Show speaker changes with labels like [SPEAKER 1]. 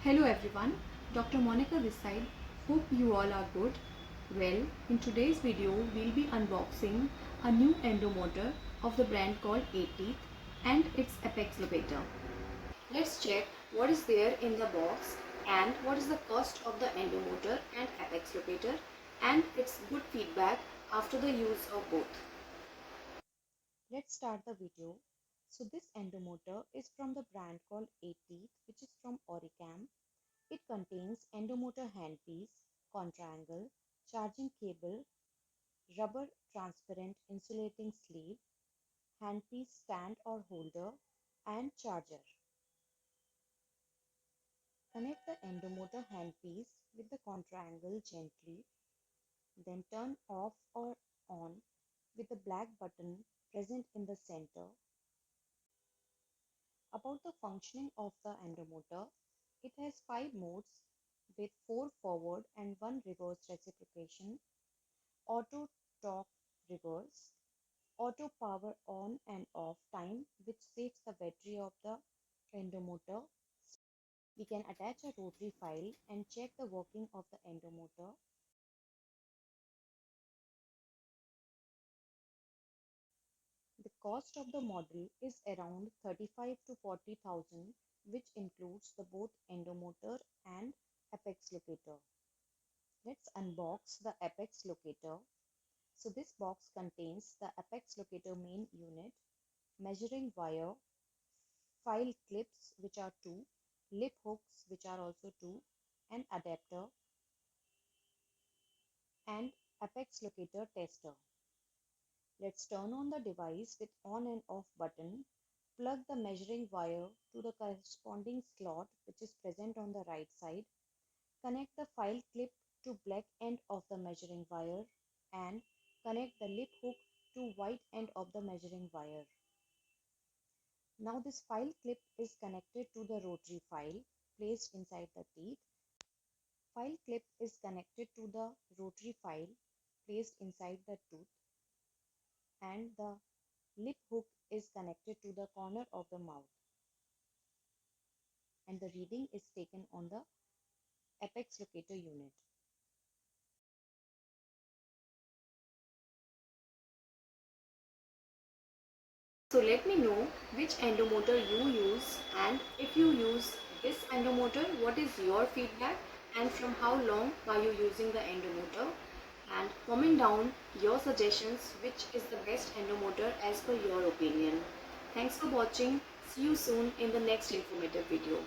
[SPEAKER 1] Hello everyone, Dr. Monica this side. Hope you all are good. Well, in today's video, we'll be unboxing a new endomotor of the brand called eighteeth and its apex locator. Let's check what is there in the box and what is the cost of the endomotor and apex locator and its good feedback after the use of both. Let's start the video. So this endomotor is from the brand called eighteeth, which is from Oricam. It contains endomotor handpiece, quadrangle, charging cable, rubber transparent insulating sleeve, handpiece stand or holder, and charger. Connect the endomotor handpiece with the quadrangle gently, then turn off or on with the black button present in the center. About the functioning of the endomotor, it has 5 modes with 4 forward and 1 reverse reciprocation, auto torque reverse, auto power on and off time which saves the battery of the endomotor. We can attach a rotary file and check the working of the endomotor. The cost of the model is around 35 to 40,000, which includes the both endomotor and apex locator. Let's unbox the apex locator. So this box contains the apex locator main unit, measuring wire, file clips which are 2, lip hooks which are also 2, an adapter, and apex locator tester. Let's turn on the device with on and off button. Plug the measuring wire to the corresponding slot which is present on the right side. Connect the file clip to black end of the measuring wire and connect the lip hook to white end of the measuring wire. Now this file clip is connected to the rotary file placed inside the teeth. File clip is connected to the rotary file placed inside the tooth, and the lip hook is connected to the corner of the mouth, and the reading is taken on the apex locator unit. So let me know which endomotor you use, and if you use this endomotor, what is your feedback and from how long are you using the endomotor, and comment down your suggestions which is the best endomotor as per your opinion. Thanks for watching. See you soon in the next informative video.